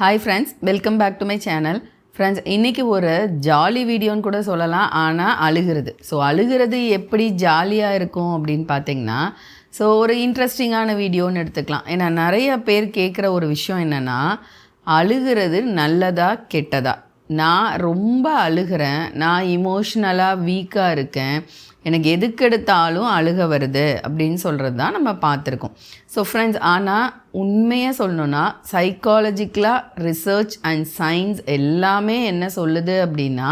Hi friends, welcome back to my channel. Friends, இன்றைக்கி ஒரு jolly வீடியோன்னு கூட சொல்லலாம். ஆனால் அழுகிறது. ஸோ அழுகிறது எப்படி ஜாலியாக இருக்கும் அப்படின்னு பார்த்தீங்கன்னா, ஸோ ஒரு இன்ட்ரெஸ்டிங்கான வீடியோன்னு எடுத்துக்கலாம். ஏன்னா நிறைய பேர் கேட்குற ஒரு விஷயம் என்னென்னா, அழுகிறது நல்லதா கெட்டதா? நான் ரொம்ப அழுகிறேன், நான் இமோஷ்னலாக வீக்காக இருக்கேன், எனக்கு எதுக்கெடுத்தாலும் அழுக வருது அப்படின்னு சொல்கிறது தான் நம்ம பார்த்துருக்கோம். ஸோ ஃப்ரெண்ட்ஸ், ஆனால் உண்மையாக சொல்லணுன்னா சைக்காலஜிக்கலாக ரிசர்ச் அண்ட் சயின்ஸ் எல்லாமே என்ன சொல்லுது அப்படின்னா,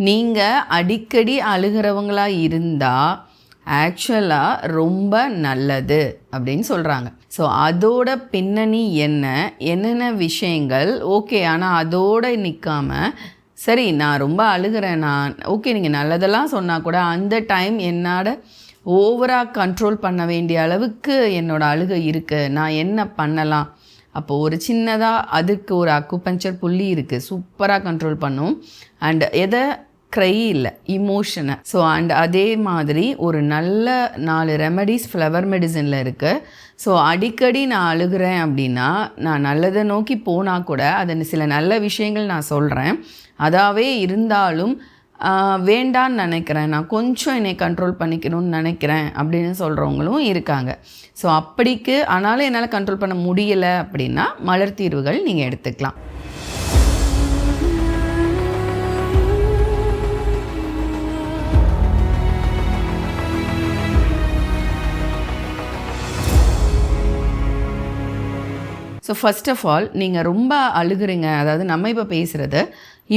நீங்கள் அடிக்கடி அழுகிறவங்களாக இருந்தால் ஆக்சுவலாக ரொம்ப நல்லது அப்படின்னு சொல்கிறாங்க. ஸோ அதோட பின்னணி என்னென்ன விஷயங்கள் ஓகே. ஆனால் அதோடு நிற்காமல், சரி நான் ரொம்ப அழுகிறேன், நான் ஓகே நீங்கள் நல்லதெல்லாம் சொன்னால் கூட அந்த டைம் என்னோட ஓவராக கண்ட்ரோல் பண்ண வேண்டிய அளவுக்கு என்னோடய அழுகை இருக்குது, நான் என்ன பண்ணலாம்? அப்போது ஒரு சின்னதாக அதுக்கு ஒரு அக்குபஞ்சர் புள்ளி இருக்குது, சூப்பராக கண்ட்ரோல் பண்ணும். அண்ட் எதை க்ரை இல்லை, இமோஷனை. ஸோ அண்ட் அதே மாதிரி ஒரு நல்ல 4 ரெமடிஸ் ஃப்ளவர் மெடிசனில் இருக்குது. ஸோ அடிக்கடி நான் அழுகிறேன் அப்படின்னா, நான் நல்லதை நோக்கி போனால் கூட அதை சில நல்ல விஷயங்கள் நான் சொல்கிறேன், அதாவே இருந்தாலும் வேண்டான்னு நினைக்கிறேன், நான் கொஞ்சம் என்னை கண்ட்ரோல் பண்ணிக்கணும்னு நினைக்கிறேன் அப்படின்னு சொல்கிறவங்களும் இருக்காங்க. ஸோ அப்படிக்கு ஆனாலும் என்னால் கண்ட்ரோல் பண்ண முடியலை அப்படின்னா மலர் தீர்வுகள் நீங்கள் எடுத்துக்கலாம். ஸோ ஃபஸ்ட் ஆஃப் ஆல், நீங்கள் ரொம்ப அழுகிறீங்க, அதாவது நம்ம இப்போ பேசுகிறது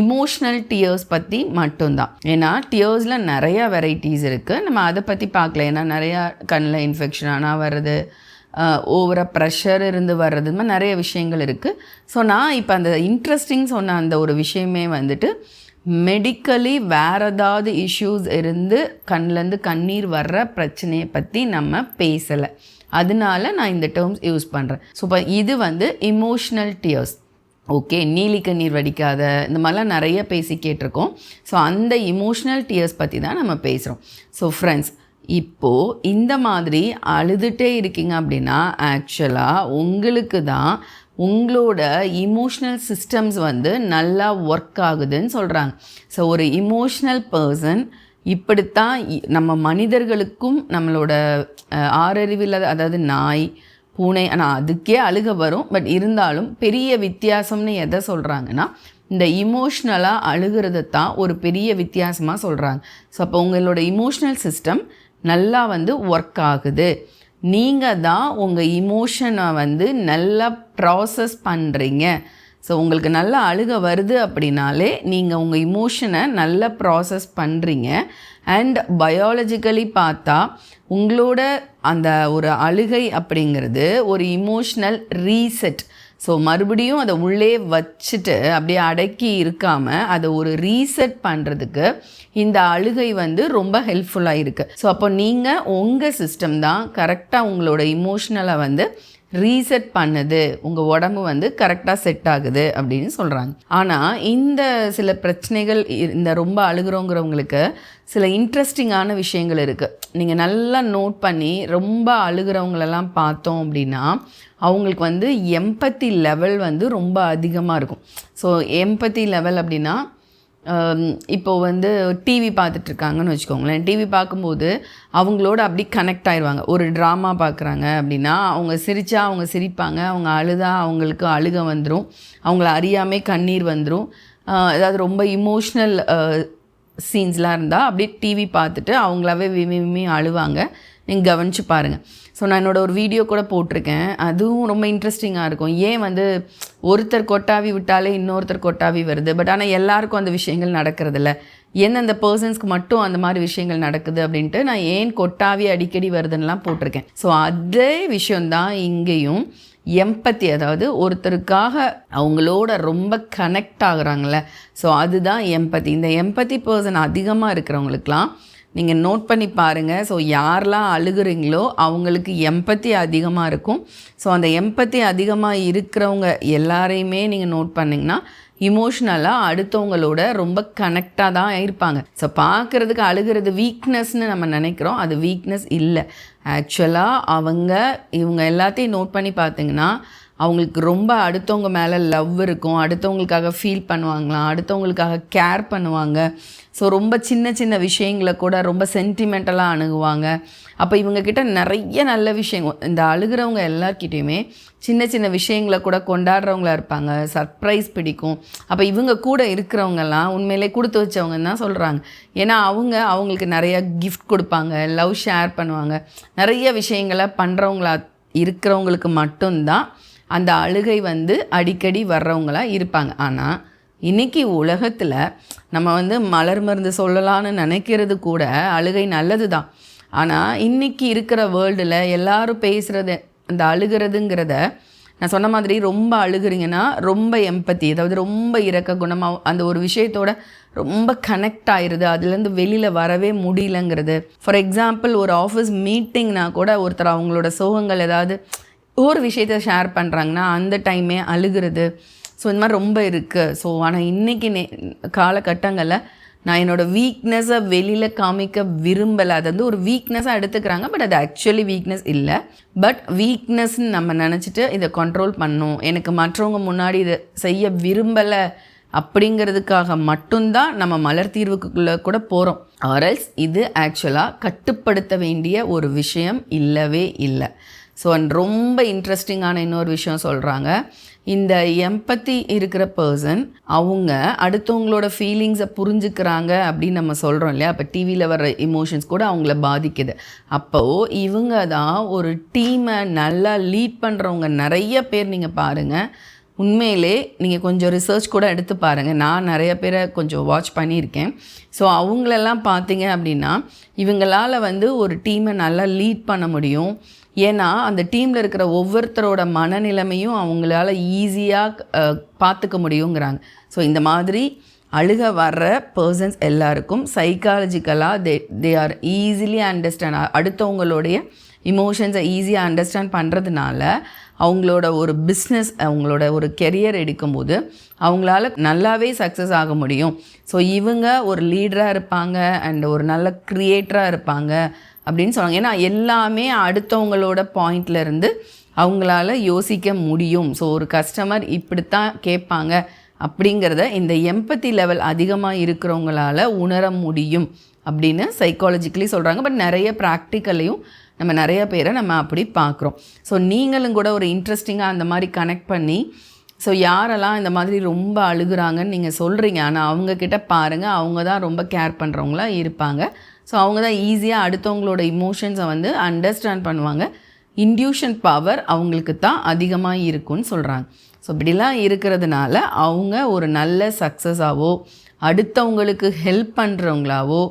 இமோஷ்னல் டியர்ஸ் பற்றி மட்டும்தான். ஏன்னா டியர்ஸில் நிறையா வெரைட்டிஸ் இருக்குது, நம்ம அதை பற்றி பார்க்கல. ஏன்னா நிறையா கண்ணில் இன்ஃபெக்ஷன் ஆனால் வர்றது, ஓவராக ப்ரெஷர் இருந்து வர்றது, இந்த மாதிரி நிறைய விஷயங்கள் இருக்குது. ஸோ நான் இப்போ அந்த இன்ட்ரெஸ்டிங் சொன்ன அந்த ஒரு விஷயமே வந்துட்டு மெடிக்கலி வேறு ஏதாவது இஷ்யூஸ் இருந்து கண்ணிலேருந்து கண்ணீர் வர்ற பிரச்சனையை பற்றி நம்ம பேசலை, அதனால நான் இந்த டேர்ம்ஸ் யூஸ் பண்ணுறேன். ஸோ இப்போ இது வந்து இமோஷ்னல் டியர்ஸ். ஓகே, நீலி கண்ணீர் வடிக்காத, இந்த மாதிரிலாம் நிறைய பேசி கேட்டிருக்கோம். ஸோ அந்த இமோஷ்னல் டியர்ஸ் பற்றி தான் நம்ம பேசுகிறோம். ஸோ ஃப்ரெண்ட்ஸ், இப்போது இந்த மாதிரி அழுதுகிட்டே இருக்கீங்க அப்படின்னா ஆக்சுவலாக உங்களுக்கு தான் உங்களோட இமோஷ்னல் சிஸ்டம்ஸ் வந்து நல்லா ஒர்க் ஆகுதுன்னு சொல்கிறாங்க. ஸோ ஒரு இமோஷ்னல் பர்சன் இப்படித்தான் நம்ம மனிதர்களுக்கும் நம்மளோட ஆறறிவில், அதாவது நாய், பூனை, ஆனால் அதுக்கே அழுக வரும். பட் இருந்தாலும் பெரிய வித்தியாசம்னு எதை சொல்கிறாங்கன்னா, இந்த இமோஷ்னலாக அழுகிறது தான் ஒரு பெரிய வித்தியாசமாக சொல்கிறாங்க. ஸோ அப்போ உங்களோட இமோஷ்னல் சிஸ்டம் நல்லா வந்து ஒர்க் ஆகுது. நீங்கள் தான் உங்கள் இமோஷனை வந்து நல்லா ப்ராசஸ் பண்ணுறீங்க. ஸோ உங்களுக்கு நல்லா அழுக வருது அப்படின்னாலே நீங்கள் உங்கள் இமோஷனை நல்லா ப்ராசஸ் பண்ணுறீங்க. அண்ட் பயாலஜிக்கலி பார்த்தா உங்களோட அந்த ஒரு அழுகை அப்படிங்கிறது ஒரு இமோஷ்னல் ரீசெட். ஸோ மறுபடியும் அதை உள்ளே வச்சுட்டு அப்படியே அடக்கி இருக்காமல் அதை ஒரு ரீசெட் பண்ணுறதுக்கு இந்த அழுகை வந்து ரொம்ப ஹெல்ப்ஃபுல்லாக இருக்குது. ஸோ அப்போ நீங்கள் உங்கள் சிஸ்டம் தான் கரெக்டாக உங்களோட இமோஷ்னலை வந்து ரீசெட் பண்ணுது, உங்கள் உடம்பு வந்து கரெக்டாக செட் ஆகுது அப்படின்னு சொல்கிறாங்க. ஆனால் இந்த சில பிரச்சனைகள், இந்த ரொம்ப அழுகிறோங்கிறவங்களுக்கு சில இன்ட்ரெஸ்டிங்கான விஷயங்கள் இருக்குது. நீங்கள் நல்லா நோட் பண்ணி ரொம்ப அழுகிறவங்களெல்லாம் பார்த்தோம் அப்படின்னா அவங்களுக்கு வந்து எம்பத்தி லெவல் வந்து ரொம்ப அதிகமாக இருக்கும். ஸோ எம்பத்தி லெவல் அப்படின்னா, இப்போது வந்து டிவி பார்த்துட்ருக்காங்கன்னு வச்சுக்கோங்களேன். டிவி பார்க்கும்போது அவங்களோட அப்படி கனெக்ட் ஆயிடுவாங்க. ஒரு ட்ராமா பார்க்குறாங்க அப்படின்னா அவங்க சிரித்தா அவங்க சிரிப்பாங்க, அவங்க அழுதா அவங்களுக்கு அழுக வந்துடும், அவங்கள அறியாமே கண்ணீர் வந்துடும். ஏதாவது ரொம்ப இமோஷ்னல் சீன்ஸ்லாம் இருந்தால் அப்படியே டிவி பார்த்துட்டு அவங்களாவே விம்மி அழுவாங்க. நீங்கள் கவனித்து பாருங்கள். ஸோ நான் என்னோடய ஒரு வீடியோ கூட போட்டிருக்கேன், அதுவும் ரொம்ப இன்ட்ரெஸ்டிங்காக இருக்கும். ஏன் வந்து ஒருத்தர் கொட்டாவி விட்டாலே இன்னொருத்தர் கொட்டாவி வருது, பட் ஆனால் எல்லாருக்கும் அந்த விஷயங்கள் நடக்கிறதில்ல, எந்தெந்த பர்சன்ஸ்க்கு மட்டும் அந்த மாதிரி விஷயங்கள் நடக்குது அப்படின்ட்டு நான் ஏன் கொட்டாவி அடிக்கடி வருதுன்னெலாம் போட்டிருக்கேன். ஸோ அதே விஷயந்தான் இங்கேயும் எம்பத்தி, அதாவது ஒருத்தருக்காக அவங்களோட ரொம்ப கனெக்ட் ஆகுறாங்கள, ஸோ அதுதான் எம்பத்தி. இந்த எம்பத்தி பர்சன் அதிகமாக இருக்கிறவங்களுக்கெலாம் நீங்கள் நோட் பண்ணி பாருங்கள். ஸோ யாரெல்லாம் அழுகுறீங்களோ அவங்களுக்கு எம்பத்தி அதிகமாக இருக்கும். ஸோ அந்த எம்பத்தி அதிகமாக இருக்கிறவங்க எல்லாரையுமே நீங்கள் நோட் பண்ணிங்கன்னா இமோஷ்னலாக அடுத்தவங்களோட ரொம்ப கனெக்டாக தான் இருப்பாங்க. ஸோ பார்க்குறதுக்கு அழுகிறது வீக்னஸ்ன்னு நம்ம நினைக்கிறோம், அது வீக்னஸ் இல்லை. ஆக்சுவலாக இவங்க எல்லாத்தையும் நோட் பண்ணி பார்த்திங்கன்னா அவங்களுக்கு ரொம்ப அடுத்தவங்க மேலே லவ் இருக்கும், அடுத்தவங்களுக்காக ஃபீல் பண்ணுவாங்களாம், அடுத்தவங்களுக்காக கேர் பண்ணுவாங்க. ஸோ ரொம்ப சின்ன சின்ன விஷயங்களை கூட ரொம்ப சென்டிமெண்டலாக அணுகுவாங்க. அப்போ இவங்கக்கிட்ட நிறைய நல்ல விஷயங்கள், இந்த அழுகிறவங்க எல்லார்கிட்டையுமே சின்ன சின்ன விஷயங்களை கூட கொண்டாடுறவங்களா இருப்பாங்க, சர்ப்ரைஸ் பிடிக்கும். அப்போ இவங்க கூட இருக்கிறவங்கெல்லாம் உண்மையிலே கொடுத்து வச்சவங்கன்னு தான் சொல்கிறாங்க. ஏன்னா அவங்களுக்கு நிறைய கிஃப்ட் கொடுப்பாங்க, லவ் ஷேர் பண்ணுவாங்க, நிறைய விஷயங்களை பண்ணுறவங்களா இருக்கிறவங்களுக்கு மட்டும்தான் அந்த அழுகை அடிக்கடி வர்றவங்களாக இருப்பாங்க. ஆனால் இன்றைக்கி உலகத்தில் நம்ம மலர் மருந்து சொல்லலான்னு நினைக்கிறது கூட அழுகை நல்லது தான். ஆனால் இன்றைக்கி இருக்கிற வேர்ல்டில் எல்லோரும் பேசுகிறது அந்த அழுகிறதுங்கிறத, நான் சொன்ன மாதிரி ரொம்ப அழுகிறீங்கன்னா ரொம்ப எம்பத்தி, அதாவது ரொம்ப இரக்க குணமாக அந்த ஒரு விஷயத்தோட ரொம்ப கனெக்ட் ஆயிடுது, அதுலேருந்து வெளியில் வரவே முடியலங்கிறது. ஃபார் எக்ஸாம்பிள், ஒரு ஆஃபீஸ் மீட்டிங்னா கூட ஒருத்தர் அவங்களோட சோகங்கள் ஏதாவது ஒரு விஷயத்தை ஷேர் பண்ணுறாங்கன்னா அந்த டைமே அழுகிறது. ஸோ இந்த மாதிரி ரொம்ப இருக்குது. ஸோ ஆனால் இன்றைக்கி காலகட்டங்களில் நான் என்னோடய வீக்னஸை வெளியில் காமிக்க விரும்பலை. அது ஒரு வீக்னஸாக எடுத்துக்கிறாங்க, பட் அது ஆக்சுவலி வீக்னஸ் இல்லை. பட் வீக்னஸ்ன்னு நம்ம நினச்சிட்டு இதை கண்ட்ரோல் பண்ணணும், எனக்கு மற்றவங்க முன்னாடி இதை செய்ய விரும்பலை அப்படிங்கிறதுக்காக மட்டும்தான் நம்ம மலர் தீர்வுக்குள்ளே கூட போகிறோம். ஆர்எல்ஸ் இது ஆக்சுவலாக கட்டுப்படுத்த வேண்டிய ஒரு விஷயம் இல்லவே இல்லை. ஸோ ரொம்ப இன்ட்ரெஸ்டிங்கான இன்னொரு விஷயம் சொல்கிறாங்க. இந்த எம்பத்தி இருக்கிற பர்சன் அவங்க அடுத்தவங்களோட ஃபீலிங்ஸை புரிஞ்சுக்கிறாங்க அப்படின்னு நம்ம சொல்கிறோம் இல்லையா. அப்போ டிவியில் வர்ற இமோஷன்ஸ் கூட அவங்கள பாதிக்குது. அப்போது இவங்க தான் ஒரு டீமை நல்லா லீட் பண்ணுறவங்க. நிறைய பேர் நீங்கள் பாருங்கள், உண்மையிலே நீங்கள் கொஞ்சம் ரிசர்ச் கூட எடுத்து பாருங்கள். நான் நிறைய பேரை கொஞ்சம் வாட்ச் பண்ணியிருக்கேன். ஸோ அவங்களெல்லாம் பார்த்தீங்க அப்படின்னா இவங்களால் ஒரு டீமை நல்லா லீட் பண்ண முடியும். ஏன்னா அந்த டீமில் இருக்கிற ஒவ்வொருத்தரோட மனநிலைமையும் அவங்களால ஈஸியாக பார்த்துக்க முடியுங்கிறாங்க. ஸோ இந்த மாதிரி அழுக வர்ற பர்சன்ஸ் எல்லாருக்கும் சைக்காலஜிக்கலாக தே ஆர் ஈஸிலி அண்டர்ஸ்டாண்ட், அடுத்தவங்களுடைய இமோஷன்ஸை ஈஸியாக அண்டர்ஸ்டாண்ட் பண்ணுறதுனால அவங்களோட ஒரு பிஸ்னஸ், அவங்களோட ஒரு கெரியர் எடுக்கும்போது அவங்களால நல்லாவே சக்ஸஸ் ஆக முடியும். ஸோ இவங்க ஒரு லீடராக இருப்பாங்க அண்ட் ஒரு நல்ல க்ரியேட்டராக இருப்பாங்க அப்படின்னு சொல்லுவாங்க. ஏன்னா எல்லாமே அடுத்தவங்களோட பாயிண்ட்லேருந்து அவங்களால யோசிக்க முடியும். ஸோ ஒரு கஸ்டமர் இப்படித்தான் கேட்பாங்க அப்படிங்கிறத இந்த எம்பத்தி லெவல் அதிகமாக இருக்கிறவங்களால உணர முடியும் அப்படின்னு சைக்காலஜிக்கலி சொல்கிறாங்க. பட் நிறைய ப்ராக்டிக்கலையும் நம்ம நிறைய பேரை நம்ம அப்படி பார்க்குறோம். ஸோ நீங்களும் கூட ஒரு இன்ட்ரெஸ்டிங்காக அந்த மாதிரி கனெக்ட் பண்ணி, ஸோ யாரெல்லாம் இந்த மாதிரி ரொம்ப அழுகுறாங்கன்னு நீங்கள் சொல்கிறீங்க, ஆனால் அவங்கக்கிட்ட பாருங்கள், அவங்க தான் ரொம்ப கேர் பண்ணுறவங்களா இருப்பாங்க. ஸோ அவங்க தான் ஈஸியாக அடுத்தவங்களோட இமோஷன்ஸை அண்டர்ஸ்டாண்ட் பண்ணுவாங்க. இன்ட்யூஷன் பவர் அவங்களுக்கு தான் அதிகமாக இருக்குன்னு சொல்கிறாங்க. ஸோ இப்படிலாம் இருக்கிறதுனால அவங்க ஒரு நல்ல சக்ஸஸாவோ அடுத்தவங்களுக்கு ஹெல்ப் பண்ணுறவங்களாவோ,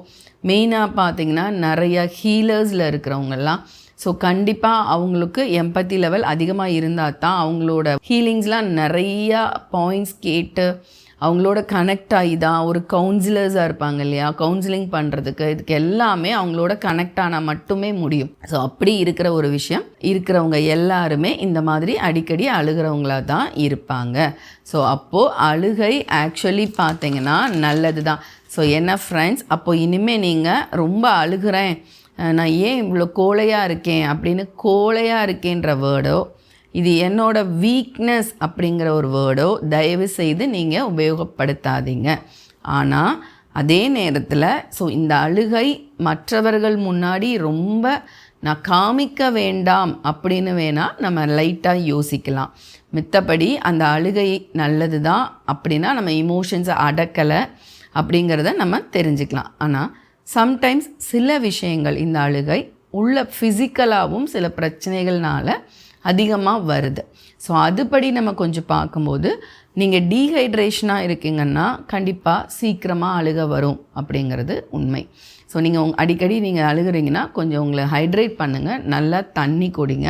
மெயினாக பார்த்திங்கன்னா நிறைய ஹீலர்ஸில் இருக்கிறவங்கெல்லாம், ஸோ கண்டிப்பாக அவங்களுக்கு எம்பத்தி லெவல் அதிகமாக இருந்தால் தான் அவங்களோட ஹீலிங்ஸ்லாம் நிறையா பாயிண்ட்ஸ் கேட்டு அவங்களோட கனெக்ட் ஆகி தான் ஒரு கவுன்சிலர்ஸாக இருப்பாங்க இல்லையா, கவுன்சிலிங் பண்ணுறதுக்கு இதுக்கு எல்லாமே அவங்களோட கனெக்ட் ஆனால் மட்டுமே முடியும். ஸோ அப்படி இருக்கிற ஒரு விஷயம் இருக்கிறவங்க எல்லாருமே இந்த மாதிரி அடிக்கடி அழுகிறவங்களாக தான் இருப்பாங்க. ஸோ அப்போது அழுகை ஆக்சுவலி பார்த்திங்கன்னா நல்லது தான். ஸோ என்ன ஃப்ரெண்ட்ஸ், அப்போது இனிமேல் நீங்கள் ரொம்ப அழுகிறேன், நான் ஏன் இவ்வளோ கோழையாக இருக்கேன் அப்படின்னு கோழையாக இருக்கேன்ற வேர்டோ, இது என்னோட வீக்னஸ் அப்படிங்கிற ஒரு வேர்டோ தயவு செய்து நீங்கள் உபயோகப்படுத்தாதீங்க. ஆனால் அதே நேரத்தில் ஸோ இந்த அழுகை மற்றவர்கள் முன்னாடி ரொம்ப நான் காமிக்க வேண்டாம் அப்படின்னு வேணால் நம்ம லைட்டாக யோசிக்கலாம். மித்தபடி அந்த அழுகை நல்லது தான் அப்படின்னா நம்ம இமோஷன்ஸை அடக்கலை அப்படிங்கிறத நம்ம தெரிஞ்சுக்கலாம். ஆனால் சம்டைம்ஸ் சில விஷயங்கள் இந்த அழுகை உள்ள ஃபிசிக்கலாகவும் சில பிரச்சனைகள்னால அதிகமாக வருது. ஸோ அதுபடி நம்ம கொஞ்சம் பார்க்கும்போது நீங்கள் டீஹைட்ரேஷனாக இருக்கீங்கன்னா கண்டிப்பாக சீக்கிரமாக அழுக வரும் அப்படிங்கிறது உண்மை. ஸோ நீங்கள் அடிக்கடி நீங்கள் அழுகிறீங்கன்னா கொஞ்சம் உங்களை ஹைட்ரேட் பண்ணுங்கள், நல்லா தண்ணி குடிங்க.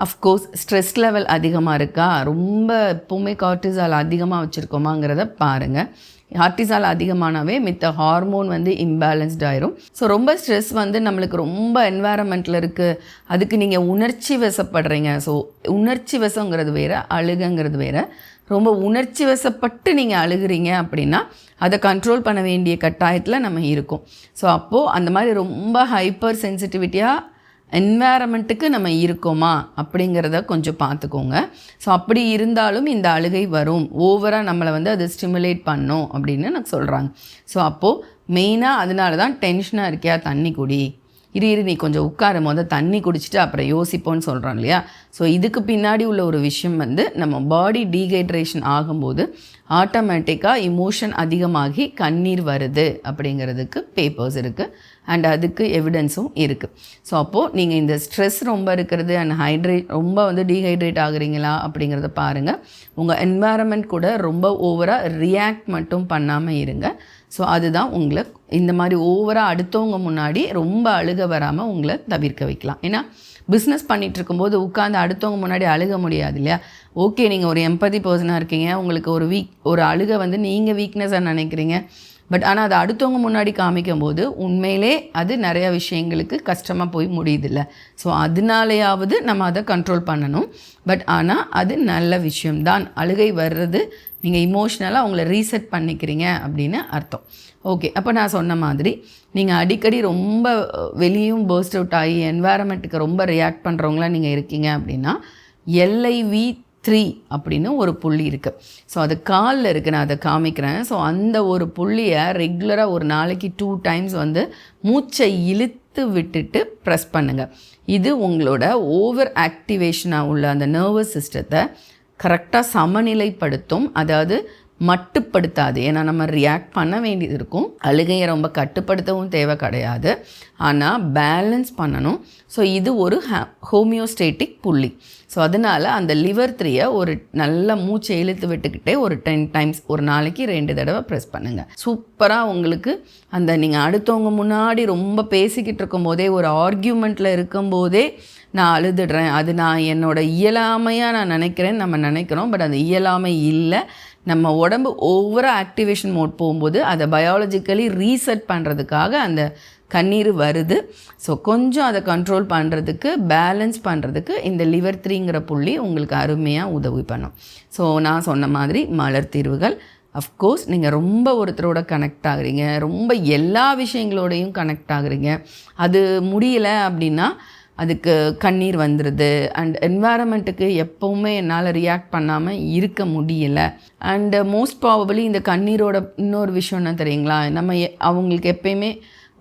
அஃப்கோர்ஸ் ஸ்ட்ரெஸ் லெவல் அதிகமாக இருக்கா, ரொம்ப எப்போவுமே கார்டிசால் அதிகமாக வச்சுருக்கோமாங்கிறத பாருங்கள். கார்டிசால் அதிகமானவே மித்த ஹார்மோன் இம்பேலன்ஸ்ட் ஆயிரும். ஸோ ரொம்ப ஸ்ட்ரெஸ் நம்மளுக்கு ரொம்ப என்வாரன்மெண்ட்டில் இருக்குது, அதுக்கு நீங்கள் உணர்ச்சி வசப்படுறீங்க. ஸோ உணர்ச்சி வசங்கிறது வேறு, அழுகுங்கிறது வேறு. ரொம்ப உணர்ச்சி வசப்பட்டு நீங்கள் அழுகிறீங்க அப்படின்னா அதை கண்ட்ரோல் பண்ண வேண்டிய கட்டாயத்தில் நம்ம இருக்கோம். ஸோ அப்போது அந்த மாதிரி ரொம்ப ஹைப்பர் சென்சிட்டிவிட்டியாக என்வாயரமெண்ட்டுக்கு நம்ம இருக்கோமா அப்படிங்கிறத கொஞ்சம் பார்த்துக்கோங்க. ஸோ அப்படி இருந்தாலும் இந்த அழுகை வரும், ஓவராக நம்மளை வந்து அது ஸ்டிமுலேட் பண்ணும் அப்படின்னு எனக்கு சொல்கிறாங்க. ஸோ அப்போது மெயினாக அதனால தான் டென்ஷனாக இருக்கியா, தண்ணி குடி, இரு நீ கொஞ்சம் உட்கார, தண்ணி குடிச்சிட்டு அப்புறம் யோசிப்போன்னு சொல்கிறோம் இல்லையா. ஸோ இதுக்கு பின்னாடி உள்ள ஒரு விஷயம் வந்து நம்ம பாடி டீஹைட்ரேஷன் ஆகும்போது ஆட்டோமேட்டிக்காக இமோஷன் அதிகமாகி கண்ணீர் வருது அப்படிங்கிறதுக்கு பேப்பர்ஸ் இருக்குது அண்ட் அதுக்கு எவிடன்ஸும் இருக்குது. ஸோ அப்போது நீங்கள் இந்த ஸ்ட்ரெஸ் ரொம்ப இருக்கிறது அண்ட் ரொம்ப வந்து டீஹைட்ரேட் ஆகுறீங்களா அப்படிங்கிறத பாருங்கள். உங்கள் என்வாயரன்மெண்ட் கூட ரொம்ப ஓவராக ரியாக்ட் மட்டும் பண்ணாமல் இருங்க. ஸோ அதுதான் உங்களை இந்த மாதிரி ஓவராக அடுத்தவங்க முன்னாடி ரொம்ப அழுக வராமல் உங்களை தவிர்க்க வைக்கலாம். ஏன்னா பிஸ்னஸ் பண்ணிகிட்டு இருக்கும்போது உட்காந்து அடுத்தவங்க முன்னாடி அழுக முடியாது இல்லையா. ஓகே, நீங்கள் ஒரு எம்பதி பர்சனாக இருக்கீங்க, உங்களுக்கு ஒரு அழுக வந்து நீங்கள் வீக்னஸாக நினைக்கிறீங்க, பட் ஆனால் அதை அடுத்தவங்க முன்னாடி காமிக்கும் போது உண்மையிலே அது நிறையா விஷயங்களுக்கு கஷ்டமாக போய் முடியுதில்ல. ஸோ அதனாலேயாவது நம்ம அதை கண்ட்ரோல் பண்ணணும். பட் ஆனால் அது நல்ல விஷயம்தான். அழுகை வர்றது நீங்கள் இமோஷ்னலாக உங்களை ரீசெட் பண்ணிக்கிறீங்க அப்படின்னு அர்த்தம். ஓகே, அப்போ நான் சொன்ன மாதிரி நீங்கள் அடிக்கடி ரொம்ப வெளியும் பர்ஸ்ட் அவுட் ஆகி என்வாயரமெண்ட்டுக்கு ரொம்ப ரியாக்ட் பண்ணுறவங்களாம் நீங்கள் இருக்கீங்க அப்படின்னா LIV3 அப்படின்னு ஒரு புள்ளி இருக்குது. ஸோ அது காலில் இருக்குது, நான் அதை காமிக்கிறேன். ஸோ அந்த ஒரு புள்ளியை ரெகுலராக ஒரு நாளைக்கு 2 times வந்து மூச்சை இழுத்து விட்டுட்டு ப்ரெஸ் பண்ணுங்கள். இது உங்களோட ஓவர் ஆக்டிவேஷனாக உள்ள அந்த நர்வஸ் சிஸ்டத்தை கரெக்டாக சமநிலைப்படுத்தும், அதாவது மட்டுப்படுத்தாது. ஏன்னா நம்ம ரியாக்ட் பண்ண வேண்டியது இருக்கும், அழுகையை ரொம்ப கட்டுப்படுத்தவும் தேவை கிடையாது, ஆனால் பேலன்ஸ் பண்ணணும். ஸோ இது ஒரு ஹோமியோஸ்டேட்டிக் புள்ளி. ஸோ அதனால் அந்த liver 3 ஒரு நல்ல மூச்சை இழுத்து விட்டுக்கிட்டே ஒரு 10 times ஒரு நாளைக்கு 2 தடவை ப்ரெஸ் பண்ணுங்கள். சூப்பராக உங்களுக்கு அந்த நீங்கள் அடுத்தவங்க முன்னாடி ரொம்ப பேசிக்கிட்டு இருக்கும்போதே, ஒரு ஆர்கியூமெண்ட்டில் இருக்கும்போதே நான் அழுதுடுறேன், அது நான் என்னோட இயலாமையாக நான் நினைக்கிறேன்னு நம்ம நினைக்கிறோம். பட் அந்த இயலாமை இல்லை, நம்ம உடம்பு ஓவராக ஆக்டிவேஷன் மோட் போகும்போது அதை பயாலஜிக்கலி ரீசெட் பண்ணுறதுக்காக அந்த கண்ணீர் வருது. ஸோ கொஞ்சம் அதை கண்ட்ரோல் பண்ணுறதுக்கு, பேலன்ஸ் பண்ணுறதுக்கு இந்த liver 3ங்கிற புள்ளி உங்களுக்கு அருமையாக உதவி பண்ணும். ஸோ நான் சொன்ன மாதிரி மலர் தீர்வுகள், அஃப்கோர்ஸ் நீங்கள் ரொம்ப ஒருத்தரோட கனெக்ட் ஆகுறீங்க, ரொம்ப எல்லா விஷயங்களோடையும் கனெக்ட் ஆகுறீங்க, அது முடியலை அப்படின்னா அதுக்கு கண்ணீர் வந்துடுது. அண்ட் என்வாயரமெண்ட்டுக்கு எப்போவுமே என்னால் ரியாக்ட் பண்ணாமல் இருக்க முடியலை. அண்டு மோஸ்ட் ப்ராபபிளி இந்த கண்ணீரோட இன்னொரு விஷயம் என்ன தெரியுங்களா, நம்ம அவங்களுக்கு எப்பயுமே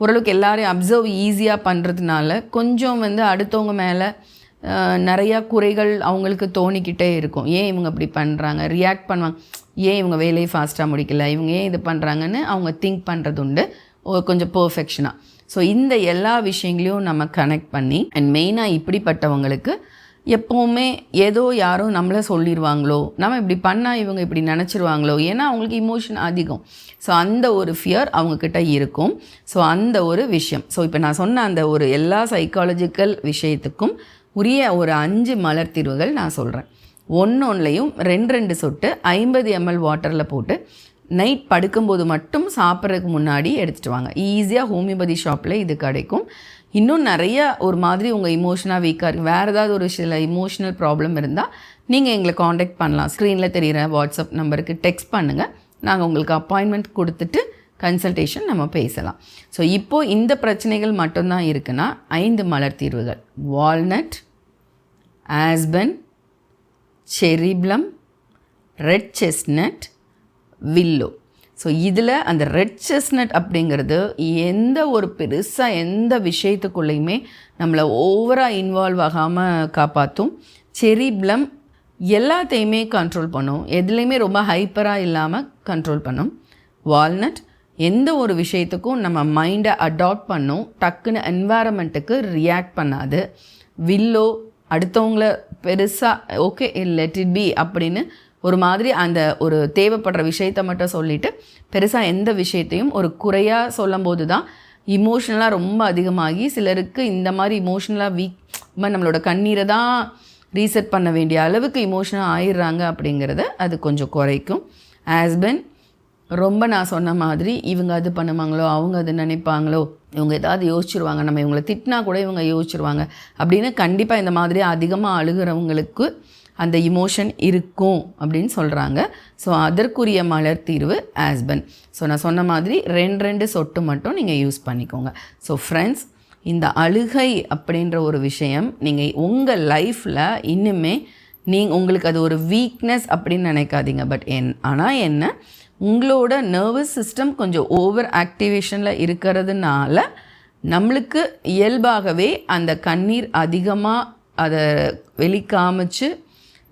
ஓரளவுக்கு எல்லாரையும் அப்சர்வ் ஈஸியாக பண்ணுறதுனால கொஞ்சம் வந்து அடுத்தவங்க மேலே நிறையா குறைகள் அவங்களுக்கு தோணிக்கிட்டே இருக்கும். ஏன் இவங்க இப்படி பண்ணுறாங்க, ரியாக்ட் பண்ணுவாங்க, ஏன் இவங்க வேலையை ஃபாஸ்ட்டாக முடிக்கல, இவங்க ஏன் இது பண்ணுறாங்கன்னு அவங்க திங்க் பண்ணுறது உண்டு கொஞ்சம் பர்ஃபெக்ஷனாக. ஸோ இந்த எல்லா விஷயங்களையும் நம்ம கனெக்ட் பண்ணி, அண்ட் மெயினாக இப்படிப்பட்டவங்களுக்கு எப்போவுமே ஏதோ யாரும் நம்மளை சொல்லிடுவாங்களோ, நம்ம இப்படி பண்ணால் இவங்க இப்படி நினச்சிருவாங்களோ, ஏன்னா அவங்களுக்கு இமோஷன் அதிகம். ஸோ அந்த ஒரு ஃபியர் அவங்கக்கிட்ட இருக்கும். ஸோ அந்த ஒரு விஷயம், ஸோ இப்போ நான் சொன்ன அந்த ஒரு எல்லா சைக்காலஜிக்கல் விஷயத்துக்கும் உரிய ஒரு 5 மலர் தீர்வுகள் நான் சொல்கிறேன். ஒன்றையும் 2 சொட்டு 50 ml வாட்டரில் போட்டு நைட் படுக்கும்போது மட்டும் சாப்பிட்றதுக்கு முன்னாடி எடுத்துகிட்டு வாங்க. ஈஸியாக ஹோமியோபதி ஷாப்பில் இது கிடைக்கும். இன்னும் நிறைய ஒரு மாதிரி உங்கள் இமோஷனாக வீக்காக இருக்குது, வேறு ஏதாவது ஒரு சில இமோஷனல் ப்ராப்ளம் இருந்தால் நீங்கள் எங்களை காண்டாக்ட் பண்ணலாம். ஸ்க்ரீனில் தெரிகிற வாட்ஸ்அப் நம்பருக்கு டெக்ஸ்ட் பண்ணுங்கள், நாங்கள் உங்களுக்கு அப்பாயின்மெண்ட் கொடுத்துட்டு கன்சல்டேஷன் நம்ம பேசலாம். ஸோ இப்போது இந்த பிரச்சனைகள் மட்டும்தான் இருக்குன்னா 5 மலர் தீர்வுகள்: walnut, Aspen, cherry plum, red chestnut, willow. So இதில் அந்த ரெட் செஸ்னட் அப்படிங்கிறது எந்த ஒரு பெருசாக எந்த விஷயத்துக்குள்ளேயுமே நம்மளை ஓவராக இன்வால்வ் ஆகாமல் காப்பாற்றும். செர்ரி ப்ளம் எல்லாத்தையுமே கண்ட்ரோல் பண்ணும், எதுலேயுமே ரொம்ப ஹைப்பராக இல்லாமல் கண்ட்ரோல் பண்ணும். வால்நட் எந்த ஒரு விஷயத்துக்கும் நம்ம மைண்டை அடாப்ட் பண்ணும், டக்குன்னு என்வாயரமெண்ட்டுக்கு ரியாக்ட் பண்ணாது. வில்லோ அடுத்தவங்கள பெருசாக ஓகே லெட் இட் பி அப்படின்னு ஒரு மாதிரி அந்த ஒரு தேவைப்படுற விஷயத்தை மட்டும் சொல்லிவிட்டு பெருசாக எந்த விஷயத்தையும் ஒரு குறையாக சொல்லும் போது தான் இமோஷ்னலாக ரொம்ப அதிகமாகி சிலருக்கு இந்த மாதிரி இமோஷ்னலாக நம்மளோட கண்ணீரை தான் ரீசெட் பண்ண வேண்டிய அளவுக்கு இமோஷனாக ஆயிடுறாங்க அப்படிங்கிறத அது கொஞ்சம் குறைக்கும். ஆஸ்பன் ரொம்ப நான் சொன்ன மாதிரி இவங்க அது பண்ணுவாங்களோ, அவங்க அது நினைப்பாங்களோ, இவங்க ஏதாவது யோசிச்சுருவாங்க, நம்ம இவங்களை திட்டினா கூட இவங்க யோசிச்சுருவாங்க அப்படின்னு கண்டிப்பாக இந்த மாதிரி அதிகமாக அழுகிறவங்களுக்கு அந்த இமோஷன் இருக்கும் அப்படின்னு சொல்கிறாங்க. ஸோ அதற்குரிய மலர் தீர்வு ஆஸ்பன். ஸோ நான் சொன்ன மாதிரி 2 சொட்டு மட்டும் நீங்கள் யூஸ் பண்ணிக்கோங்க. ஸோ ஃப்ரெண்ட்ஸ், இந்த அழுகை அப்படின்ற ஒரு விஷயம் நீங்கள் உங்கள் லைஃப்பில் இன்னுமே உங்களுக்கு அது ஒரு வீக்னஸ் அப்படின்னு நினைக்காதீங்க. பட் ஆனால் என்ன, உங்களோட நர்வஸ் சிஸ்டம் கொஞ்சம் ஓவர் ஆக்டிவேஷனில் இருக்கிறதுனால நம்மளுக்கு இயல்பாகவே அந்த கண்ணீர் அதிகமாக அதை வெளிக்காமிச்சு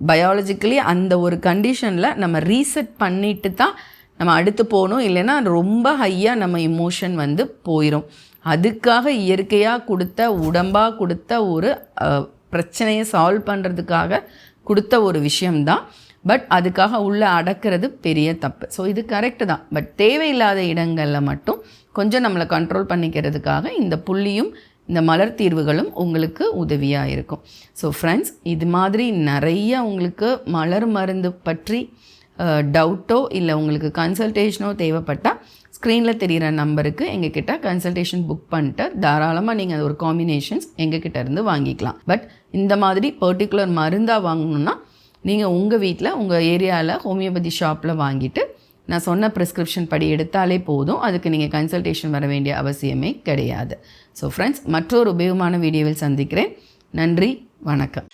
பயாலஜிக்கலி அந்த ஒரு கண்டிஷனில் நம்ம ரீசெட் பண்ணிட்டு தான் நம்ம அடுத்து போகணும். இல்லைன்னா ரொம்ப ஹையாக நம்ம இமோஷன் வந்து போயிடும். அதுக்காக இயற்கையாக கொடுத்த உடம்பாக கொடுத்த ஒரு பிரச்சனையை சால்வ் பண்ணுறதுக்காக கொடுத்த ஒரு விஷயம்தான். பட் அதுக்காக உள்ளே அடக்கிறது பெரிய தப்பு. ஸோ இது கரெக்டு தான். பட் தேவையில்லாத இடங்களில் மட்டும் கொஞ்சம் நம்மளை கண்ட்ரோல் பண்ணிக்கிறதுக்காக இந்த புள்ளியும் இந்த மலர் தீர்வுகளும் உங்களுக்கு உதவியாக இருக்கும். ஸோ ஃப்ரெண்ட்ஸ், இது மாதிரி நிறைய உங்களுக்கு மலர் மருந்து பற்றி டவுட்டோ இல்லை உங்களுக்கு கன்சல்டேஷனோ தேவைப்பட்டால் ஸ்க்ரீனில் தெரிகிற நம்பருக்கு எங்ககிட்ட கன்சல்டேஷன் புக் பண்ணிட்டு தாராளமாக நீங்கள் ஒரு காம்பினேஷன்ஸ் எங்ககிட்ட இருந்து வாங்கிக்கலாம். பட் இந்த மாதிரி பர்டிகுலர் மருந்தாக வாங்கணுன்னா நீங்கள் உங்கள் வீட்டில் உங்கள் ஏரியாவில் ஹோமியோபதி ஷாப்பில் வாங்கிட்டு நான் சொன்ன ப்ரிஸ்கிரிப்ஷன் படி எடுத்தாலே போதும். அதுக்கு நீங்கள் கன்சல்டேஷன் வர வேண்டிய அவசியமே கிடையாது. ஸோ ஃப்ரெண்ட்ஸ், மற்றொரு உபயோகமான வீடியோவில் சந்திக்கிறேன். நன்றி, வணக்கம்.